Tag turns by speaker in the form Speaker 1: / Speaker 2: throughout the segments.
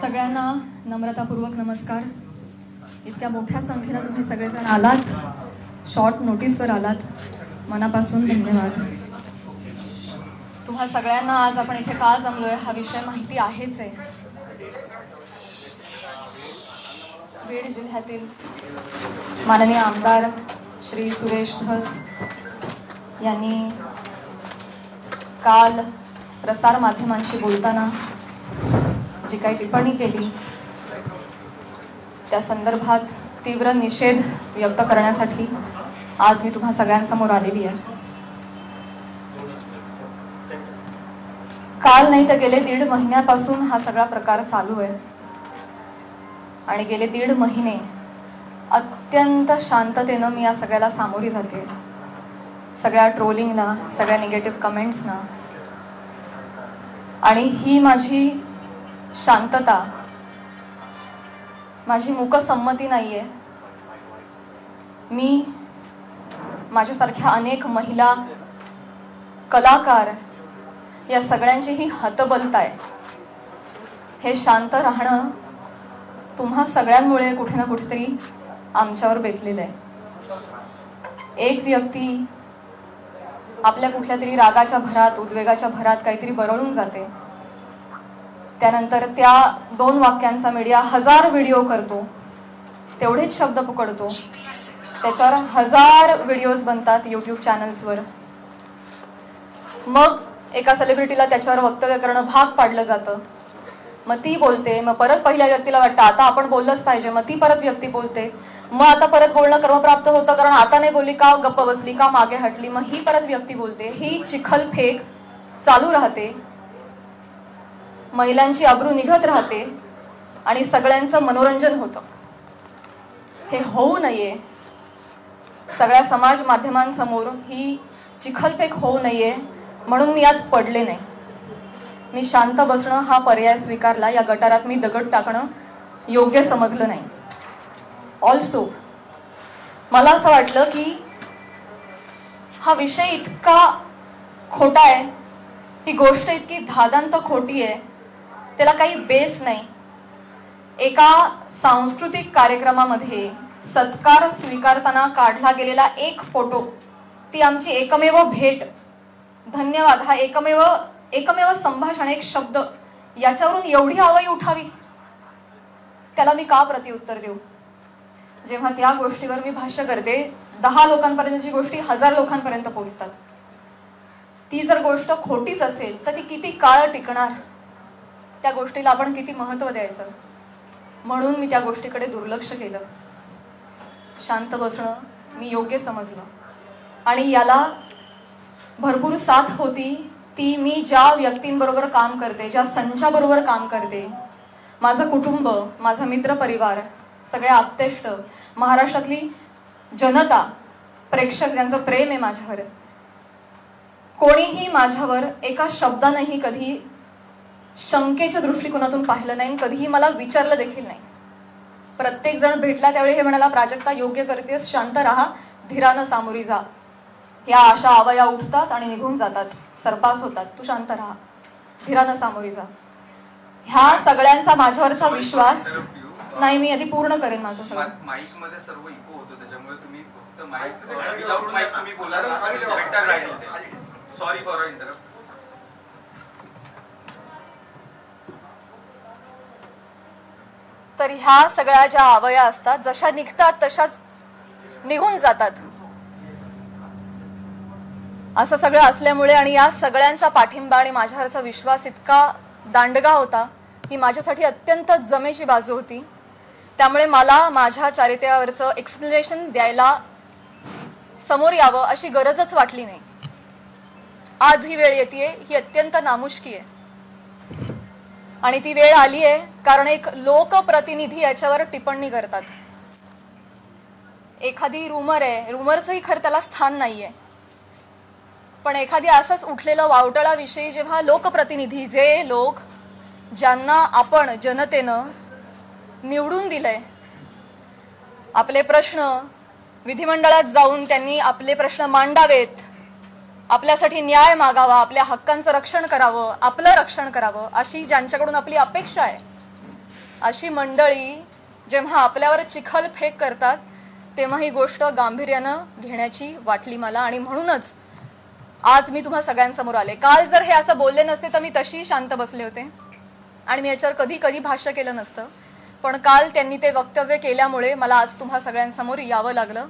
Speaker 1: सगळ्यांना नम्रतापूर्वक नमस्कार. इतक्या मोठ्या संख्येने तुम्ही सगळेजण आलात, शॉर्ट नोटीसवर आलात, मनापासून धन्यवाद. तुम्हा सगळ्यांना आज आपण इथे का जमलोय हा विषय माहिती आहेच आहे. बीड जिल्ह्यातील माननीय आमदार श्री सुरेश धस यांनी काल प्रसार माध्यमांशी बोलताना जी काही टिप्पणी केली त्या संदर्भात तीव्र निषेध व्यक्त करण्यासाठी आज मी तुम्हा सगळ्यांसमोर आलेली आहे. काल नाही तर गेले 1.5 महिन्यापासून हा सगळा प्रकार चालू आहे आणि गेले 1.5 महिने अत्यंत शांततेनं मी या सगळ्याला सामोरी जाते. सगळ्या ट्रोलिंगला, सगळ्या निगेटिव्ह कमेंट्सना. आणि ही माझी शांतता, माझी मूकसंमती नाहीये. मी माझ्यासारख्या अनेक महिला, कलाकार या सगळ्यांची ही हतबलता आहे. हे शांत राहणं तुम्हा सगळ्यांमुळे कुठे ना कुठेतरी आमच्यावर बेतलेलं आहे. एक व्यक्ती आपल्या कुठल्या तरी रागाच्या भरात, उद्वेगाच्या भरात काहीतरी बरळून जाते, त्यानंतर त्या 2 वाक्यांचा मीडिया 1000 व्हिडिओ करतो, तेवढेच शब्द पकडतो, त्याच्यावर 1000 व्हिडिओज बनतात युट्यूब चॅनल्सवर. मग एका सेलिब्रिटीला त्याच्यावर वक्तव्य करणं भाग पाडलं जातं. मग ती बोलते, मग परत पहिल्या व्यक्तीला वाटतं आता आपण बोललंच पाहिजे, मग ती परत व्यक्ती बोलते, मग आता परत बोलणं कर्मप्राप्त होतं कारण आता नाही बोलली का, गप्प बसली का, मागे हटली, मग ही परत व्यक्ती बोलते. ही चिखलफेक चालू राहते, महिलांची अब्रू निघत राहते आणि सगळ्यांचं मनोरंजन होतं. हे होऊ नये, सगळ्या समाज माध्यमांसमोर ही चिखलफेक होऊ नये म्हणून मी यात पडले नाही. मी शांत बसणं हा पर्याय स्वीकारला. या गटारात मी दगड टाकणं योग्य समजलं नाही. ऑल्सो मला असं वाटलं की हा विषय इतका खोटा आहे, ही गोष्ट इतकी धादांत खोटी आहे, त्याला काही बेस नाही. एका सांस्कृतिक कार्यक्रमामध्ये सत्कार स्वीकारताना काढला गेलेला एक फोटो, ती आमची एकमेव भेट, धन्यवाद, हा एकमेव संभाषण, एक शब्द, याच्यावरून एवढी आवई उठावी, त्याला मी का प्रत्युत्तर देऊ? जेव्हा त्या गोष्टीवर मी भाष्य करते, 10 लोकांपर्यंतची गोष्टी 1000 लोकांपर्यंत पोहोचतात. ती जर गोष्ट खोटीच असेल तर ती किती काळ टिकणार, त्या गोष्टीला आपण किती महत्त्व द्यायचं? म्हणून मी त्या गोष्टीकडे दुर्लक्ष केलं. शांत बसणं मी योग्य समजलं आणि याला भरपूर साथ होती ती मी ज्या व्यक्तींबरोबर काम करते, ज्या संचाबरोबर काम करते, माझं कुटुंब, माझा मित्रपरिवार, सगळे आप्तेष्ट, महाराष्ट्रातली जनता, प्रेक्षक ज्यांचं प्रेम आहे माझ्यावर. कोणीही माझ्यावर एका शब्दानेही कधी शंकेच्या दृष्टिकोनातून पाहिलं नाही, कधीही मला विचारलं देखील नाही. प्रत्येक जण भेटला त्यावेळी हे म्हणाला, प्राजक्ता योग्य करतेस, शांत राहा, धीरानं सामोरी जा. या अशा आवया उठतात आणि निघून जातात, सरपास होतात, तू शांत राहा, धीरानं सामोरी जा. ह्या सगळ्यांचा माझ्यावरचा विश्वास नाही. मी आधी पूर्ण करेन माझं सगळं.
Speaker 2: माईक मध्ये सर्व इको होतो, त्याच्यामुळे तुम्ही फक्त माईक विदाउट माईक तुम्ही बोला. बेटर राहील ते. Sorry for interrupt.
Speaker 1: तर ह्या सगळ्या ज्या आवया असतात, जशा निघतात तशाच निघून जातात. असं सगळं असल्यामुळे आणि या सगळ्यांचा पाठिंबा आणि माझ्यावरचा विश्वास इतका दांडगा होता ही माझ्यासाठी अत्यंत जमेची बाजू होती. त्यामुळे मला माझ्या चारित्र्यावरचं एक्सप्लेनेशन द्यायला समोर यावं अशी गरजच वाटली नाही. आज ही वेळ येते, ही अत्यंत नामुष्की आहे आणि ती वेळ आली आहे कारण एक लोकप्रतिनिधी याच्यावर टिप्पणी करतात. एखादी रुमर आहे, रुमरचंही खरं त्याला स्थान नाहीये, पण एखादी असंच उठलेलं वावटळाविषयी जेव्हा लोकप्रतिनिधी, जे लोक ज्यांना आपण जनतेनं निवडून दिलंय, आपले प्रश्न विधिमंडळात जाऊन त्यांनी आपले प्रश्न मांडावेत, आपल्यासाठी न्याय मागावा, आपल्या हक्कांचं रक्षण करावं, आपलं रक्षण करावं, अशी ज्यांच्याकडून आपली अपेक्षा आहे, अशी मंडळी जेव्हा आपल्यावर चिखल फेक करतात तेव्हा ही गोष्ट गांभीर्यानं घेण्याची वाटली मला, आणि म्हणूनच आज मी तुम्हा सगळ्यांसमोर आले. काल जर हे असं बोलले नसते तर मी तशी शांत बसले होते आणि मी याच्यावर कधी कधी भाष्य केलं नसतं, पण काल त्यांनी ते वक्तव्य केल्यामुळे मला आज तुम्हा सगळ्यांसमोर यावं लागलं.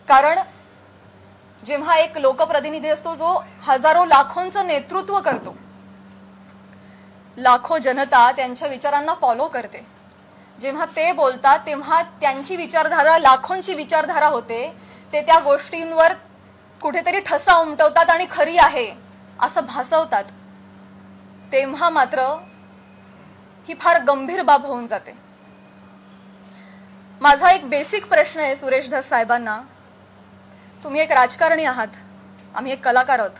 Speaker 1: कारण जेव्हा एक लोकप्रतिनिधी असतो जो हजारो लाखोंचं नेतृत्व करतो, लाखो जनता त्यांच्या विचारांना फॉलो करते, जेव्हा ते बोलतात तेव्हा त्यांची विचारधारा लाखोंची विचारधारा होते, ते त्या गोष्टींवर कुठेतरी ठसा उमटवतात आणि खरी आहे असं भासवतात, तेव्हा मात्र ही फार गंभीर बाब होऊन जाते. माझा एक बेसिक प्रश्न आहे सुरेश धस साहेबांना. तुम्ही एक राजकारणी आहात, आम्ही एक कलाकार आहोत.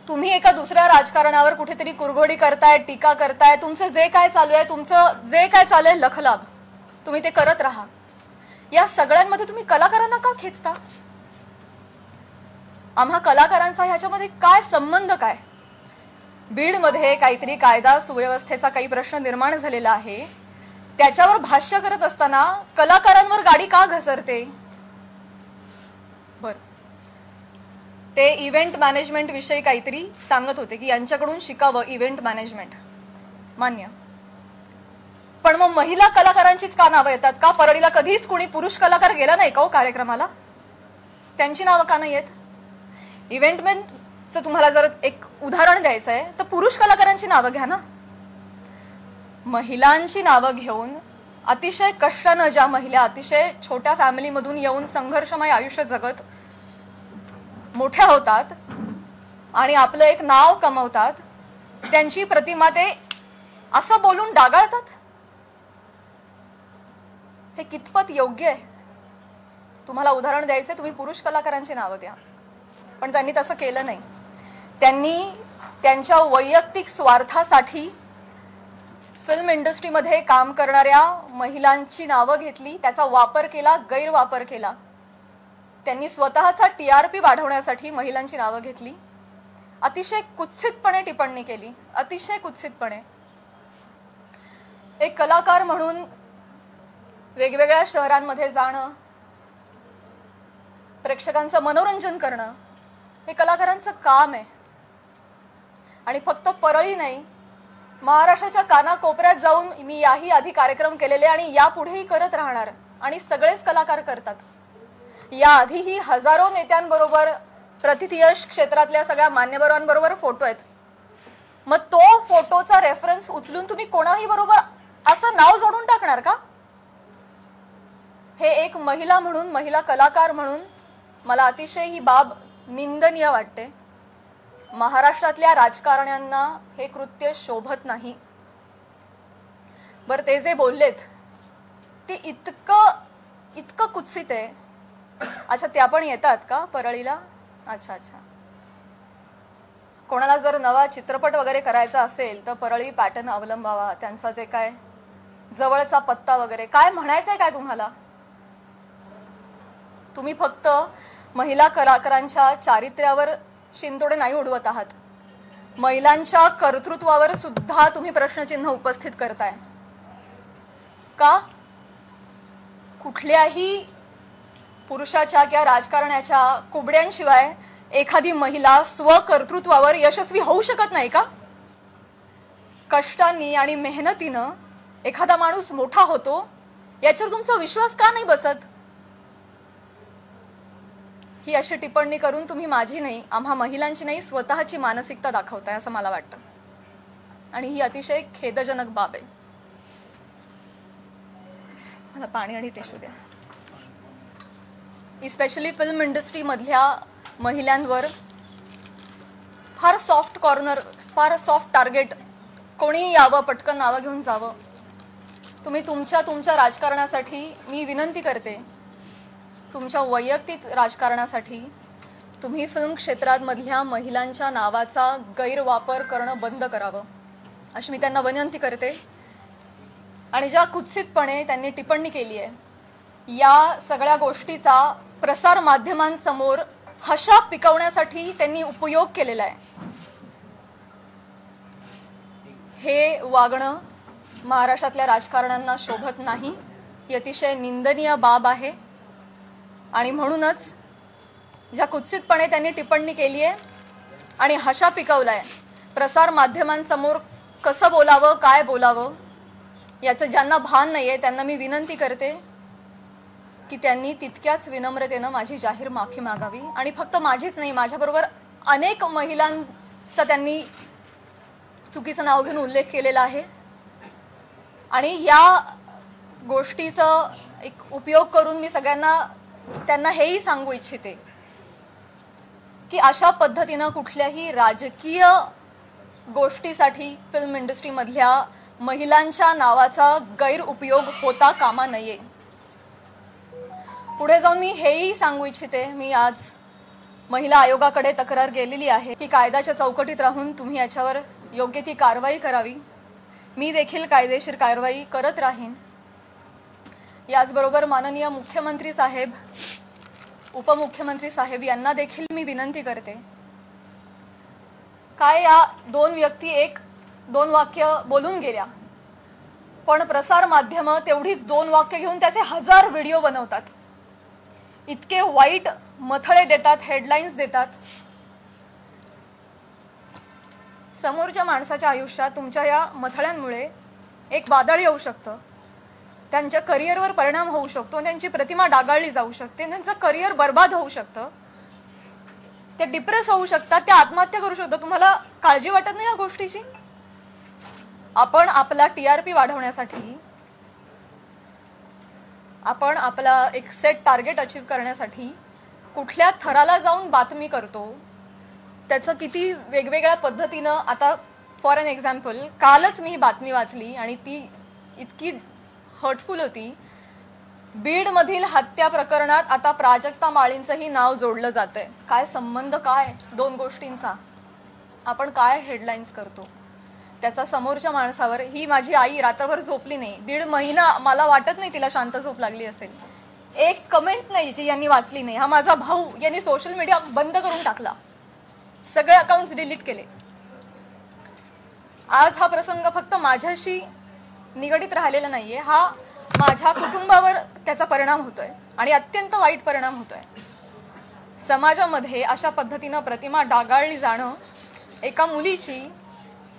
Speaker 1: तुम्ही एका दुसऱ्या राजकारणावर कुठेतरी कुरघोडी करताय, टीका करताय, तुमचं जे काय चालू आहे, तुमचं जे काय चालू आहे लखलाभ, तुम्ही ते करत राहा. या सगळ्यांमध्ये तुम्ही कलाकारांना का खेचता? आम्हा कलाकारांचा ह्याच्यामध्ये काय संबंध? काय बीडमध्ये काहीतरी कायदा सुव्यवस्थेचा काही प्रश्न निर्माण झालेला आहे, त्याच्यावर भाष्य करत असताना कलाकारांवर गाडी का घसरते? बर, ते इव्हेंट मॅनेजमेंट विषयी काहीतरी सांगत होते की यांच्याकडून शिकावं इव्हेंट मॅनेजमेंट, मान्य. पण मग महिला कलाकारांचीच का नावं येतात? का परळीला कधीच कोणी पुरुष कलाकार गेला नाही का हो कार्यक्रमाला? त्यांची नावं का नाही येत? इव्हेंटमॅनचं तुम्हाला जर एक उदाहरण द्यायचं आहे तर पुरुष कलाकारांची नावं घ्या ना. महिलांची नावं घेऊन अतिशय कष्टानं ज्या महिला अतिशय छोट्या फॅमिलीमधून येऊन संघर्षमय आयुष्य जगत मोठ्या होतात आणि आपलं एक नाव कमवतात, त्यांची प्रतिमा ते असं बोलून डागाळतात. हे कितपत योग्य आहे? तुम्हाला उदाहरण द्यायचे, तुम्ही पुरुष कलाकारांची नावं द्या. पण त्यांनी तसं केलं नाही. त्यांनी त्यांच्या वैयक्तिक स्वार्थासाठी फिल्म इंडस्ट्रीमध्ये काम करणाऱ्या महिलांची नावं घेतली, त्याचा वापर केला, गैरवापर केला. त्यांनी स्वतःचा टीआरपी वाढवण्यासाठी महिलांची नावं घेतली, अतिशय कुत्सितपणे टिप्पणी केली, अतिशय कुत्सितपणे. एक कलाकार म्हणून वेगवेगळ्या शहरांमध्ये जाणं, प्रेक्षकांचं मनोरंजन करणं हे कलाकारांचं काम आहे. आणि फक्त परळी नाही, महाराष्ट्राच्या कानाकोपऱ्यात जाऊन मी याही आधी कार्यक्रम केलेले आणि यापुढेही करत राहणार, आणि सगळेच कलाकार करतात. याआधीही हजारो नेत्यांबरोबर, प्रतिथयश क्षेत्रातल्या सगळ्या मान्यवरांबरोबर फोटो आहेत. मग तो फोटोचा रेफरन्स उचलून तुम्ही कोणाही बरोबर असं नाव जोडून टाकणार का? हे एक महिला म्हणून, महिला कलाकार म्हणून मला अतिशय ही बाब निंदनीय वाटते. महाराष्ट्रातल्या राजकारण्यांना हे कृत्य शोभत नाही. बरं, ते जे बोललेत ते इतकं कुत्सित आहे. अच्छा, त्या पण येतात का परळीला? अच्छा अच्छा. कोणाला जर नवा चित्रपट वगैरे करायचा असेल तर परळी पॅटर्न अवलंबावा, त्यांचा जे काय जवळचा पत्ता वगैरे. काय म्हणायचंय काय तुम्हाला? तुम्ही फक्त महिला कलाकारांच्या चारित्र्यावर शिंतोडे नाही उडवत आहात, महिलांच्या कर्तृत्वावर सुद्धा तुम्ही प्रश्नचिन्ह उपस्थित करताय. का? कुठल्याही पुरुषाच्या किंवा राजकारण्याच्या कुबड्यांशिवाय एखादी महिला स्वकर्तृत्वावर यशस्वी होऊ शकत नाही का? कष्टांनी आणि मेहनतीनं एखादा माणूस मोठा होतो, याच्यावर तुमचा विश्वास का नाही बसत? ही अशी टिप्पणी करून तुम्ही माझी नाही, आम्हा महिलांची नाही, स्वतःची मानसिकता दाखवताय असं मला वाटतं. आणि ही अतिशय खेदजनक बाब आहे. मला पाणी आणि टिश्यू द्या. इस्पेशली फिल्म इंडस्ट्री मधल्या महिलांवर फार सॉफ्ट कॉर्नर, फार सॉफ्ट टार्गेट, कोणी यावं पटकन नावं घेऊन जावं. तुम्ही तुमच्या राजकारणासाठी मी विनंती करते, तुमच्या वैयक्तिक राजकारणासाठी तुम्ही फिल्म क्षेत्रात मधल्या महिलांच्या नावाचा गैरवापर करणं बंद करावं अशी मी त्यांना विनंती करते. आणि ज्या कुत्सितपणे त्यांनी टिप्पणी केली आहे, या सगळ्या गोष्टीचा प्रसार माध्यमांसमोर हशा पिकवण्यासाठी त्यांनी उपयोग केलेला आहे. हे वागणं महाराष्ट्रातल्या राजकारण्यांना शोभत नाही, ही अतिशय निंदनीय बाब आहे. आणि म्हणूनच ज्या कुत्सितपणे त्यांनी टिप्पणी केली आहे आणि हशा पिकवलाय, प्रसार माध्यमांसमोर कसं बोलावं, काय बोलावं याचं ज्यांना भान नाहीये त्यांना मी विनंती करते की त्यांनी तितक्याच विनम्रतेनं माझी जाहीर माफी मागावी. आणि फक्त माझीच नाही, माझ्याबरोबर अनेक महिलांचा त्यांनी चुकीचं नाव घेऊन उल्लेख केलेला आहे. आणि या गोष्टीचा एक उपयोग करून मी त्यांना हेही सांगू इच्छिते की अशा पद्धतीनं कुठल्याही राजकीय गोष्टीसाठी फिल्म इंडस्ट्रीमधल्या महिलांच्या नावाचा गैरउपयोग होता कामा नये. पुढे जाऊन मी हेही सांगू इच्छिते, मी आज महिला आयोगाकडे तक्रार केलेली आहे की कायद्याच्या चौकटीत राहून तुम्ही याच्यावर योग्य ती कारवाई करावी. मी देखील कायदेशीर कारवाई करत राहीन. याचबरोबर माननीय मुख्यमंत्री साहेब, उपमुख्यमंत्री साहेब यांना देखील मी विनंती करते, काय या दोन व्यक्ती दोन वाक्य बोलून गेल्या, पण प्रसार माध्यमं तेवढीच दोन वाक्य घेऊन त्याचे 1000 व्हिडिओ बनवतात, इतके वाईट मथळे देतात, हेडलाईन्स देतात. समोरच्या माणसाच्या आयुष्यात तुमच्या या मथळ्यांमुळे एक वादळ येऊ शकतं, त्यांच्या करिअरवर परिणाम होऊ शकतो, त्यांची प्रतिमा डागाळली जाऊ शकते, त्यांचं करिअर बर्बाद होऊ शकतं, ते डिप्रेस होऊ शकतात, ते आत्महत्या करू शकतात. तुम्हाला काळजी वाटत नाही या गोष्टीची? आपण आपला टीआरपी वाढवण्यासाठी, आपण आपला एक सेट टार्गेट अचीव्ह करण्यासाठी कुठल्या थराला जाऊन बातमी करतो, त्याचं किती वेगवेगळ्या पद्धतीनं. आता फॉर एन एक्झाम्पल, कालच मी ही बातमी वाचली आणि ती इतकी हर्टफुल होती. बीडमधील हत्या प्रकरणात आता प्राजक्ता माळींचंही नाव जोडलं जातंय. काय संबंध, काय दोन गोष्टींचा? आपण काय हेडलाईन्स करतो त्याचा समोरच्या माणसावर. ही माझी आई रात्रभर झोपली नाही, 1.5 महिना, मला वाटत नाही तिला शांत झोप लागली असेल. एक कमेंट नाही जी यांनी वाचली नाही. हा माझा भाऊ, यांनी सोशल मीडिया बंद करून टाकला, सगळे अकाउंट्स डिलीट केले. आज हा प्रसंग फक्त माझ्याशी निगडीत राहिलेला नाहीये, हा माझ्या कुटुंबावर त्याचा परिणाम होतोय आणि अत्यंत वाईट परिणाम होतोय. समाजामध्ये अशा पद्धतीनं प्रतिमा डागाळली जाणं एका मुलीची,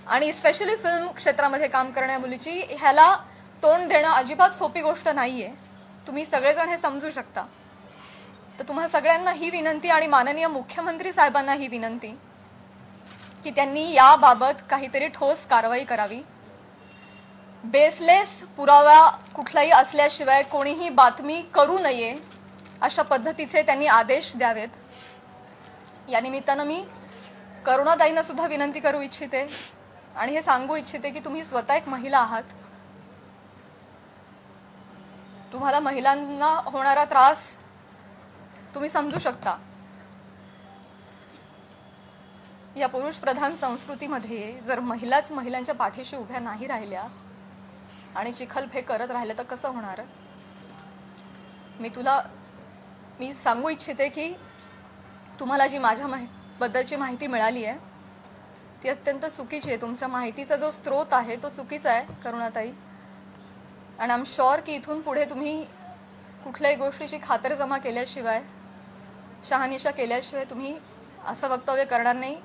Speaker 1: आणि स्पेशली फिल्म क्षेत्रामध्ये काम करणाऱ्या मुलीची, ह्याला तोंड देणं अजिबात सोपी गोष्ट नाहीये. तुम्ही सगळेजण हे समजू शकता. तर तुम्हा सगळ्यांना ही विनंती आणि माननीय मुख्यमंत्री साहेबांना ही विनंती की त्यांनी याबाबत काहीतरी ठोस कारवाई करावी. बेसलेस पुरावा कुठलाही असल्याशिवाय कोणीही बातमी करू नये अशा पद्धतीचे त्यांनी आदेश द्यावेत. या निमित्तानं मी करुणाताईंना सुद्धा विनंती करू इच्छिते आणि हे सांगू इच्छिते की तुम्ही स्वतः एक महिला आहात. तुम्हाला महिलांना होणारा त्रास तुम्ही समजू शकता. या पुरुष प्रधान संस्कृतीमध्ये जर महिलाच महिलांच्या पाठीशी उभ्या नाही राहिल्या आणि चिखलफेक करत राहिल्या तर कसं होणार? मी सांगू इच्छिते की तुम्हाला जी माझ्या बद्दलची माहिती मिळाली आहे ती अत्यंत चुकीची आहे. तुमच्या माहितीचा जो स्रोत आहे तो चुकीचा आहे करुणाताई. आणि आय एम शुअर की इथून पुढे तुम्ही कुठल्याही गोष्टीची खातरजमा केल्याशिवाय, शहानिशा केल्याशिवाय तुम्ही असं वक्तव्य करणार नाही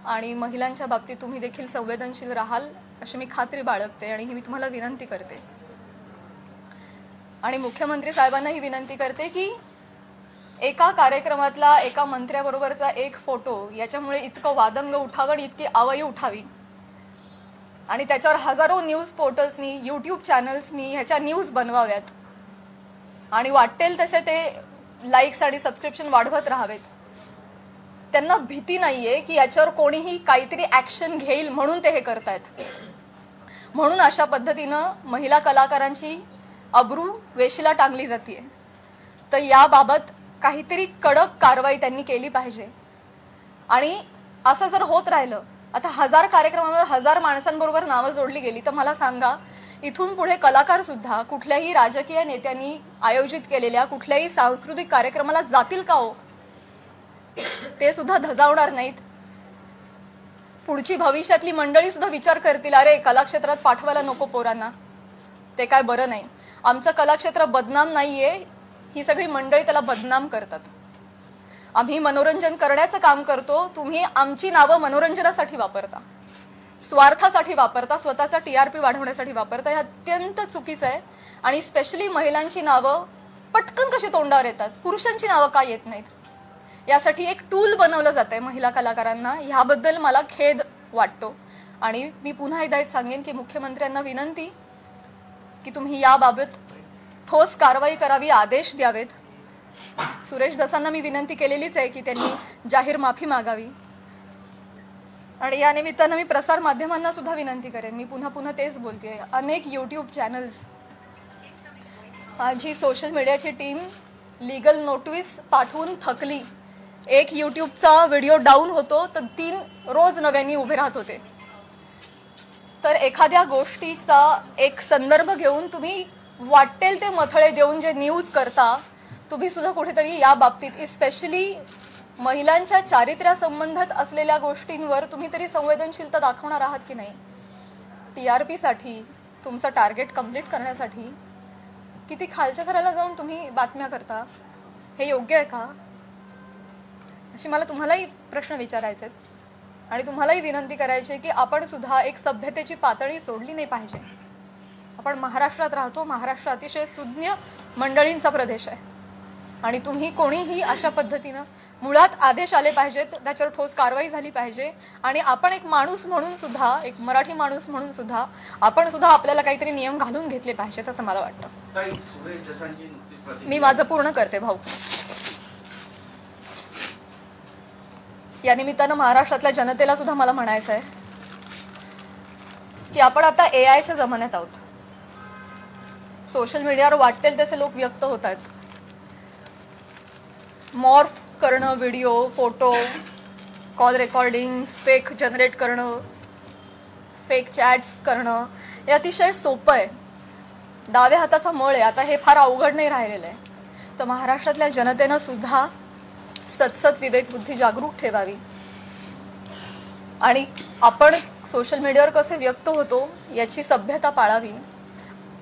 Speaker 1: आणि महिलांच्या बाबतीत तुम्ही देखील संवेदनशील राहाल अशी मी खात्री बाळगते आणि ही मी तुम्हाला विनंती करते. आणि मुख्यमंत्री साहेबांना ही विनंती करते की एका कार्यक्रमातला एका मंत्र्याबरोबरचा एक फोटो याच्यामुळे इतकं वादंग उठावं आणि इतकी आवई उठावी आणि त्याच्यावर हजारो न्यूज पोर्टल्सनी, युट्यूब चॅनल्सनी ह्याच्या न्यूज बनवाव्यात आणि वाटेल तसे ते लाईक्स आणि सबस्क्रिप्शन वाढवत राहावेत. त्यांना भीती नाहीये की याच्यावर कोणीही काहीतरी ऍक्शन घेईल म्हणून ते हे करतायत. म्हणून अशा पद्धतीनं महिला कलाकारांची अब्रू वेशीला टांगली जाते. तर याबाबत काहीतरी कडक कारवाई त्यांनी केली पाहिजे. आणि असं जर होत राहिलं, आता 1000 कार्यक्रमामध्ये 1000 माणसांबरोबर नावं जोडली गेली, तर मला सांगा इथून पुढे कलाकार सुद्धा कुठल्याही राजकीय नेत्यांनी आयोजित केलेल्या कुठल्याही सांस्कृतिक कार्यक्रमाला जातील का हो? ते सुद्धा धजावणार नाहीत. पुढची भविष्यातली मंडळी सुद्धा विचार करतील, अरे कलाक्षेत्रात पाठवायला नको पोरांना, ते काय बरं नाही. आमचं कलाक्षेत्र बदनाम नाहीये, ही सगळी मंडळी त्याला बदनाम करतात. आम्ही मनोरंजन करण्याचं काम करतो, तुम्ही आमची नावं मनोरंजनासाठी वापरता, स्वार्थासाठी वापरता, स्वतःचा TRP वाढवण्यासाठी वापरता. हे अत्यंत चुकीचं आहे. आणि स्पेशली महिलांची नावं पटकन कशी तोंडावर येतात, पुरुषांची नावं का येत नाहीत, यासाठी एक टूल बनवलं जातंय महिला कलाकारांना. ह्याबद्दल मला खेद वाटतो. आणि मी पुन्हा एकदा एक सांगेन की मुख्यमंत्र्यांना विनंती की तुम्ही याबाबत ठोस कारवाई करावी, आदेश द्यावेत. सुरेश दसांना मी विनंती केलेलीच आहे की त्यांनी जाहीर माफी मागावी. आणि या निमित्तानं मी प्रसार माध्यमांना सुद्धा विनंती करेन, मी पुन्हा पुन्हा तेच बोलतेय, अनेक YouTube चॅनल्स, माझी सोशल मीडियाची टीम लीगल नोटीस पाठवून थकली. एक YouTubeचा व्हिडिओ डाऊन होतो तर 3 रोज नव्याने उभे राहत होते. तर एखाद्या गोष्टीचा एक संदर्भ घेऊन तुम्ही वाटेल ते मथळे देऊन जे न्यूज करता, तुम्ही सुद्धा कुठेतरी या बाबतीत स्पेशली महिलांच्या चारित्र्यासंबंधात असलेल्या गोष्टींवर तुम्ही तरी संवेदनशीलता दाखवणार आहात की नाही. TRP साठी, तुमचं टार्गेट कंप्लीट करण्यासाठी किती खालच्या घराला जाऊन तुम्ही बातम्या करता, हे योग्य आहे का? अशी मला तुम्हालाही प्रश्न विचारायचे आहेत. आणि तुम्हालाही विनंती करायची आहे की आपण सुद्धा एक सभ्यतेची पातळी सोडली नाही पाहिजे. आपण महाराष्ट्रात राहतो, महाराष्ट्र अतिशय सुज्ञ मंडळींचा प्रदेश आहे. आणि तुम्ही कोणीही अशा पद्धतीनं, मुळात आदेश आले पाहिजेत, त्याच्यावर ठोस कारवाई झाली पाहिजे. आणि आपण एक माणूस म्हणून सुद्धा, एक मराठी माणूस म्हणून सुद्धा आपण सुद्धा आपल्याला काहीतरी नियम घालून घेतले पाहिजेत असं मला वाटतं. मी माझं पूर्ण करते भाऊ. या निमित्तानं महाराष्ट्रातल्या जनतेला सुद्धा मला म्हणायचं आहे की आपण आता AIच्या जमान्यात आहोत. सोशल मीडियावर वाटेल तसे लोक व्यक्त होत आहेत. मॉर्फ करणं, video, photo, call recording, fake generate करणं, फेक चॅट्स करणं, हे अतिशय सोपं आहे. डाव्या हाताचा मळ आहे. आता हे फार अवघड नाही राहिलेलं आहे. तर महाराष्ट्रातल्या जनतेनं सुद्धा सतसत विवेक बुद्धी जागरूक ठेवावी. आणि आपण सोशल मीडियावर कसे व्यक्त होतो याची सभ्यता पाळावी.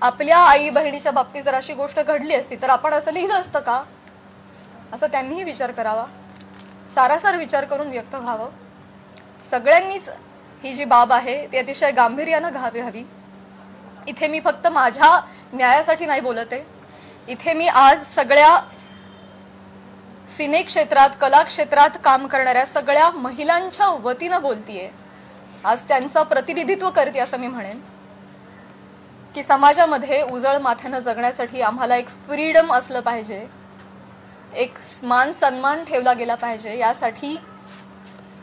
Speaker 1: आपल्या आई बहिणीच्या बाबतीत जर अशी गोष्ट घडली असती तर आपण असं लिहिलं असतं का, असं त्यांनीही विचार करावा. सारासार विचार करून व्यक्त व्हावं. सगळ्यांनीच ही जी बाब आहे ती अतिशय गांभीर्यानं घ्यावी हवी. इथे मी फक्त माझ्या न्यायासाठी नाही बोलत आहे. इथे मी आज सगळ्या सिने क्षेत्रात, कला क्षेत्रात काम करणाऱ्या सगळ्या महिलांच्या वतीनं बोलतीये. आज त्यांचं प्रतिनिधित्व करते असं मी म्हणेन की समाजामध्ये उजळ माथ्यानं जगण्यासाठी आम्हाला एक फ्रीडम असलं पाहिजे, एक मान सन्मान ठेवला गेला पाहिजे. यासाठी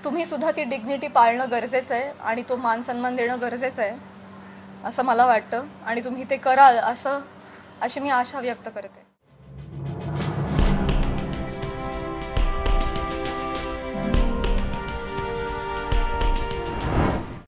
Speaker 1: तुम्ही सुद्धा ती डिग्निटी पाळणं गरजेचं आहे आणि तो मान सन्मान देणं गरजेचं आहे असं मला वाटतं. आणि तुम्ही ते कराल अशी मी आशा व्यक्त करते.